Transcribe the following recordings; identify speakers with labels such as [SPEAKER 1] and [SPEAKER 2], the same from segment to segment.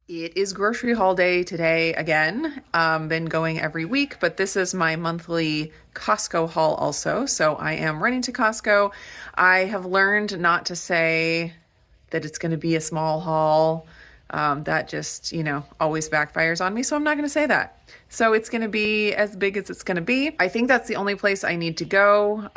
[SPEAKER 1] It is grocery haul day today again. Been going every week, but this is my monthly Costco haul also. So I am running to Costco. I have learned not to say that it's going to be a small haul. That just, always backfires on me. So I'm not going to say that. So it's going to be as big as it's going to be. I think that's the only place I need to go.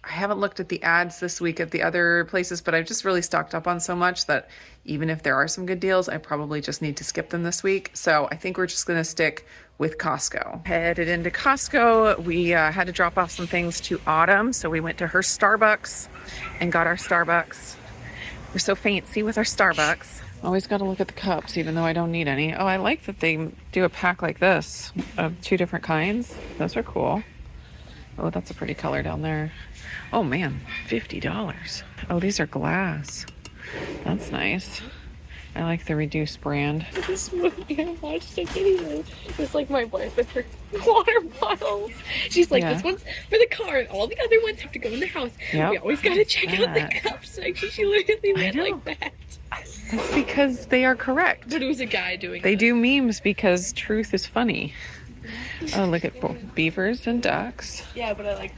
[SPEAKER 1] I haven't looked at the ads this week at the other places, but I've just really stocked up on so much that even if there are some good deals, I probably just need to skip them this week. So I think we're just going to stick with Costco. Headed into Costco. We had to drop off some things to Autumn. So we went to her Starbucks and got our Starbucks. We're so fancy with our Starbucks. Always got to look at the cups, even though I don't need any. Oh, I like that they do a pack like this of 2 different kinds. Those are cool. Oh, that's a pretty color down there. Oh man, $50. Oh, these are glass. That's nice. I like the reduced brand.
[SPEAKER 2] This movie, I watched a video. It's like my wife with her water bottles. She's like, This one's for the car, and all the other ones have to go in the house. Yep. We always gotta check out the cups. Like, she literally went like that.
[SPEAKER 1] That's because they are correct.
[SPEAKER 2] But it was a guy doing
[SPEAKER 1] They do memes because truth is funny. Oh, look at beavers and ducks.
[SPEAKER 2] Yeah, but I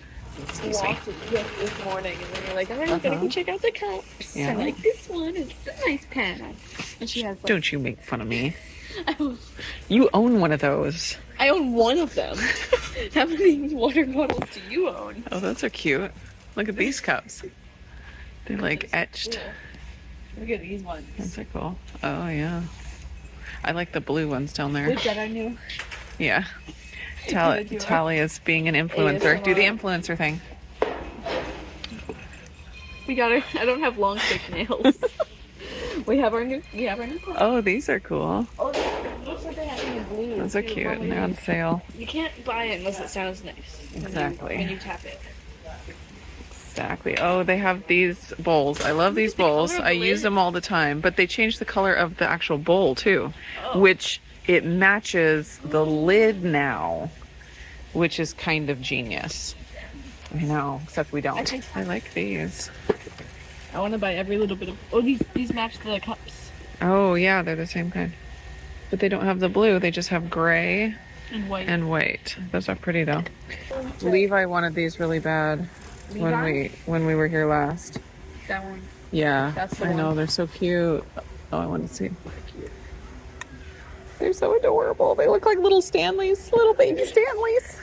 [SPEAKER 2] walked with this morning, and then you're like, I'm gonna go check out the cups. Yeah. I like this one. It's a nice pan. And she has
[SPEAKER 1] Don't you make fun of me. You own one of those.
[SPEAKER 2] I own one of them. How many water bottles do you own?
[SPEAKER 1] Oh, those are cute. Look at these cups. They're like etched.
[SPEAKER 2] Cool. Look at these ones.
[SPEAKER 1] Those are cool. Oh, yeah. I like the blue ones down there.
[SPEAKER 2] Which are new.
[SPEAKER 1] Yeah. Talia's being an influencer. Do the influencer thing.
[SPEAKER 2] We got her. I don't have long thick nails. we have our new.
[SPEAKER 1] Oh, these are cool.
[SPEAKER 2] Oh, it looks like they have them in blue.
[SPEAKER 1] Those are cute and they're on sale.
[SPEAKER 2] You can't buy it unless it sounds nice.
[SPEAKER 1] Exactly.
[SPEAKER 2] When you tap it.
[SPEAKER 1] Exactly. Oh, they have these bowls. I love these bowls. I use them all the time, but they changed the color of the actual bowl too, which it matches the lid now, which is kind of genius. I know, except we don't. I like these.
[SPEAKER 2] I want to buy every little bit of. Oh, these match the cups.
[SPEAKER 1] Oh yeah, they're the same kind, but they don't have the blue. They just have gray
[SPEAKER 2] and white.
[SPEAKER 1] Those are pretty though. Levi wanted these really bad when we were here last.
[SPEAKER 2] That one.
[SPEAKER 1] Yeah,
[SPEAKER 2] that's the
[SPEAKER 1] one. I know, they're so cute. Oh, I want to see. They're so adorable. They look like little Stanleys, little baby Stanleys.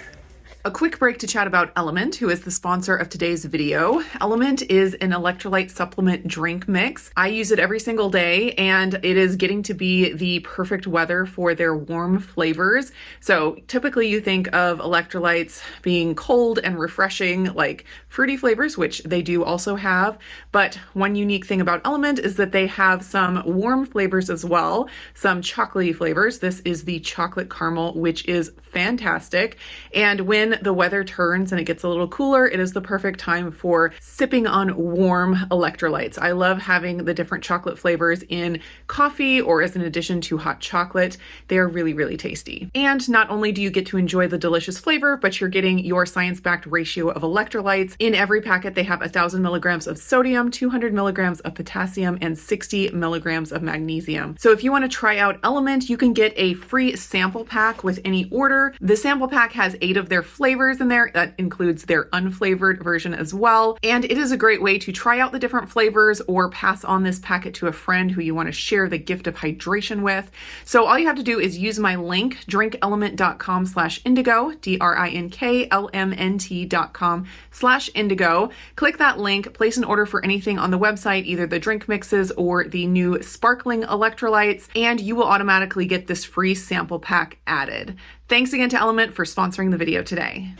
[SPEAKER 1] A quick break to chat about Element, who is the sponsor of today's video. Element is an electrolyte supplement drink mix. I use it every single day, and it is getting to be the perfect weather for their warm flavors. So typically you think of electrolytes being cold and refreshing, like fruity flavors, which they do also have. But one unique thing about Element is that they have some warm flavors as well, some chocolatey flavors. This is the chocolate caramel, which is fantastic. And when the weather turns and it gets a little cooler, it is the perfect time for sipping on warm electrolytes. I love having the different chocolate flavors in coffee or as an addition to hot chocolate. They are really, really tasty. And not only do you get to enjoy the delicious flavor, but you're getting your science-backed ratio of electrolytes. In every packet, they have 1,000 milligrams of sodium, 200 milligrams of potassium, and 60 milligrams of magnesium. So if you want to try out Element, you can get a free sample pack with any order. The sample pack has 8 of their flavors in there. That includes their unflavored version as well. And it is a great way to try out the different flavors or pass on this packet to a friend who you want to share the gift of hydration with. So all you have to do is use my link, drinkelement.com/indigo, drinklmnt.com/indigo. Click that link, place an order for anything on the website, either the drink mixes or the new sparkling electrolytes, and you will automatically get this free sample pack added. Thanks again to Element for sponsoring the video today.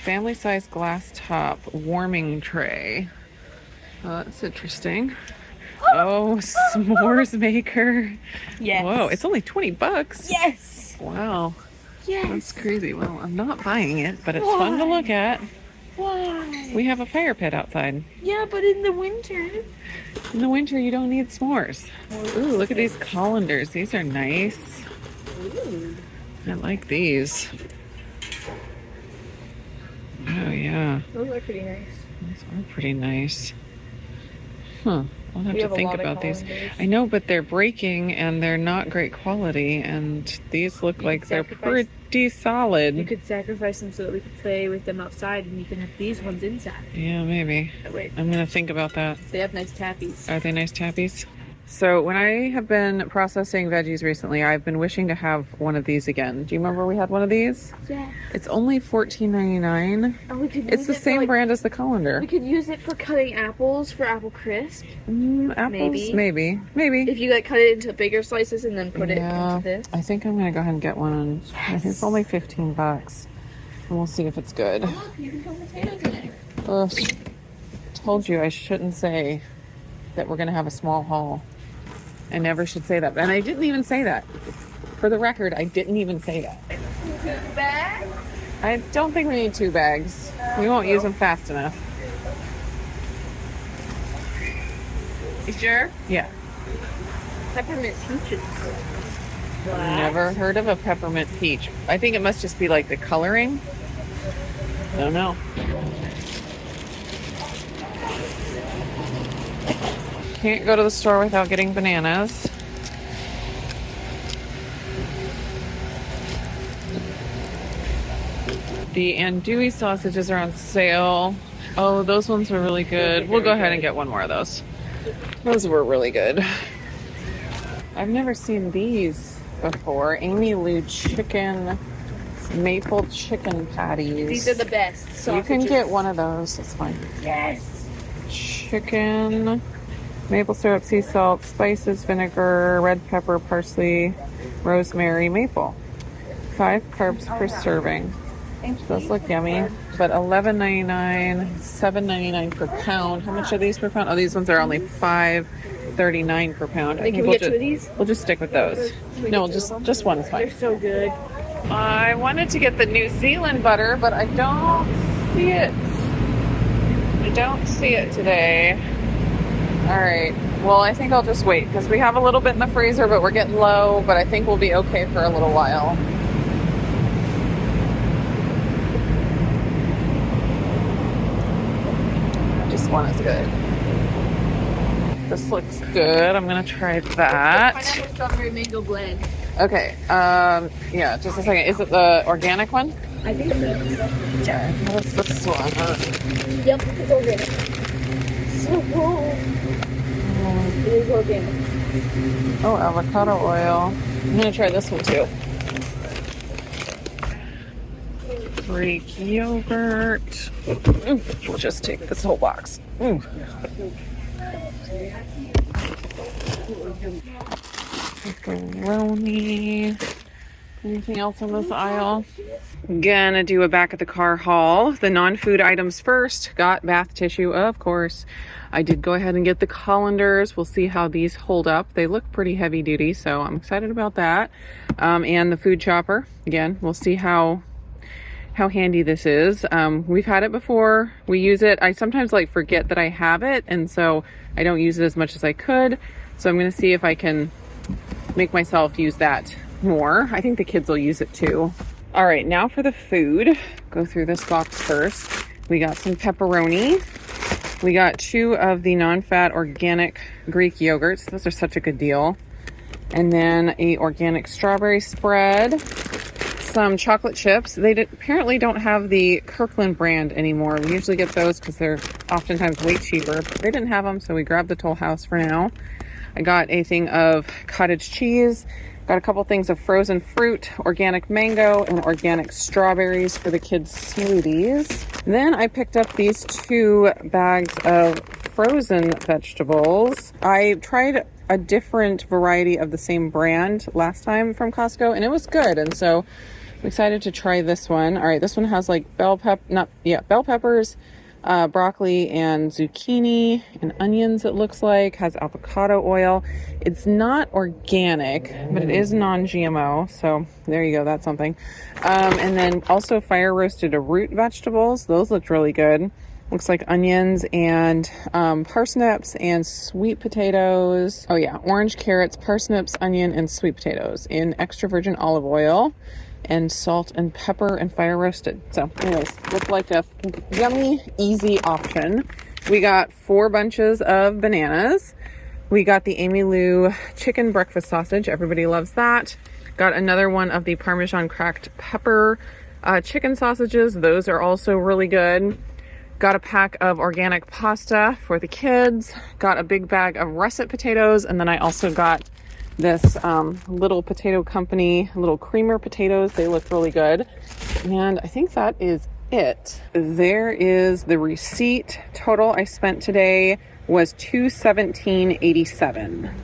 [SPEAKER 1] Family size glass top warming tray. Oh, that's interesting. Oh, s'mores maker.
[SPEAKER 2] Yes.
[SPEAKER 1] Whoa, it's only $20.
[SPEAKER 2] Yes.
[SPEAKER 1] Wow.
[SPEAKER 2] Yes.
[SPEAKER 1] That's crazy. Well, I'm not buying it, but it's fun to look at.
[SPEAKER 2] Why?
[SPEAKER 1] We have a fire pit outside.
[SPEAKER 2] Yeah, but in the winter.
[SPEAKER 1] In the winter, you don't need s'mores. Ooh, look at these colanders. These are nice.
[SPEAKER 2] Ooh.
[SPEAKER 1] I like these. Oh, yeah.
[SPEAKER 2] Those are pretty nice.
[SPEAKER 1] Those are pretty nice. Huh. I'll have to think about these. I know, but they're breaking and they're not great quality, and these look like they're pretty solid.
[SPEAKER 2] You could sacrifice them so that we could play with them outside, and you can have these ones inside.
[SPEAKER 1] Yeah, maybe.
[SPEAKER 2] Oh, wait.
[SPEAKER 1] I'm gonna think about that.
[SPEAKER 2] They have nice tappies.
[SPEAKER 1] Are they nice tappies? So when I have been processing veggies recently, I've been wishing to have one of these again. Do you remember we had one of these?
[SPEAKER 2] Yeah.
[SPEAKER 1] It's only $14.99.
[SPEAKER 2] Oh, we could
[SPEAKER 1] it's the same brand as the colander.
[SPEAKER 2] We could use it for cutting apples for apple crisp.
[SPEAKER 1] Apples? Maybe.
[SPEAKER 2] If you like cut it into bigger slices and then put it into this.
[SPEAKER 1] I think I'm gonna go ahead and get one. Yes. It's only $15. And we'll see if it's good.
[SPEAKER 2] Oh, look, you can put potatoes in it.
[SPEAKER 1] Ugh. Told you I shouldn't say that we're gonna have a small haul. I never should say that. And I didn't even say that. For the record, I didn't even say that.
[SPEAKER 2] 2 bags?
[SPEAKER 1] I don't think we need 2 bags. We won't use them fast enough.
[SPEAKER 2] You sure?
[SPEAKER 1] Yeah.
[SPEAKER 2] Peppermint peaches.
[SPEAKER 1] Never heard of a peppermint peach. I think it must just be like the coloring. I don't know. Can't go to the store without getting bananas. The andouille sausages are on sale. Oh, those ones were really good. We'll go ahead and get one more of those. Those were really good. I've never seen these before. Amy Lou chicken, maple chicken patties.
[SPEAKER 2] These are the best sausages.
[SPEAKER 1] You can get one of those. That's fine.
[SPEAKER 2] Yes.
[SPEAKER 1] Chicken, maple syrup, sea salt, spices, vinegar, red pepper, parsley, rosemary, maple. 5 carbs per serving. Those look yummy. But $11.99, $7.99 per pound. How much are these per pound? Oh, these ones are only $5.39 per pound.
[SPEAKER 2] Can we get 2 of these?
[SPEAKER 1] We'll just stick with those. No, just one is fine.
[SPEAKER 2] They're so good.
[SPEAKER 1] I wanted to get the New Zealand butter, but I don't see it. I don't see it today. All right. Well, I think I'll just wait because we have a little bit in the freezer, but we're getting low. But I think we'll be okay for a little while. Just one is good. This looks good. I'm gonna try that.
[SPEAKER 2] Pineapple strawberry mango blend.
[SPEAKER 1] Okay. Yeah. Just a second. Is it the organic one?
[SPEAKER 2] I think so.
[SPEAKER 1] Okay. What's this one?
[SPEAKER 2] Yep, it's organic. So cool. It is organic.
[SPEAKER 1] Oh, avocado oil. I'm gonna try this one too. Greek yogurt. Ooh, we'll just take this whole box. Ooh. Macaroni. Anything else on this aisle? Gonna do a back of the car haul. The non-food items first. Got bath tissue, of course. I did go ahead and get the colanders. We'll see how these hold up. They look pretty heavy duty, so I'm excited about that. And the food chopper. Again, we'll see how handy this is. We've had it before. We use it. I sometimes forget that I have it, and so I don't use it as much as I could. So I'm gonna see if I can make myself use that more. I think the kids will use it too. All right, now for the food. Go through this box first. We got some pepperoni. We got 2 of the non-fat organic Greek yogurts. Those are such a good deal. And then a organic strawberry spread. Some chocolate chips. They apparently don't have the Kirkland brand anymore. We usually get those because they're oftentimes way cheaper. But they didn't have them, so we grabbed the Toll House for now. I got a thing of cottage cheese. Got a couple things of frozen fruit, organic mango, and organic strawberries for the kids' smoothies. Then I picked up these 2 bags of frozen vegetables. I tried a different variety of the same brand last time from Costco, and it was good. And so I'm excited to try this one. All right, this one has bell peppers, broccoli and zucchini and onions, it looks like. Has avocado oil. It's not organic, but it is non-GMO, so there you go, that's something. And then also fire roasted root vegetables. Those looked really good. Looks like onions and parsnips and sweet potatoes. Oh yeah, orange carrots, parsnips, onion, and sweet potatoes in extra virgin olive oil and salt and pepper and fire roasted. So anyways, looked like a yummy, easy option. We got 4 bunches of bananas. We got the Amy Lou chicken breakfast sausage. Everybody loves that. Got another one of the Parmesan cracked pepper chicken sausages. Those are also really good. Got a pack of organic pasta for the kids. Got a big bag of russet potatoes. And then I also got this little potato company, little creamer potatoes. They look really good. And I think that is it. There is the receipt. Total I spent today was $217.87.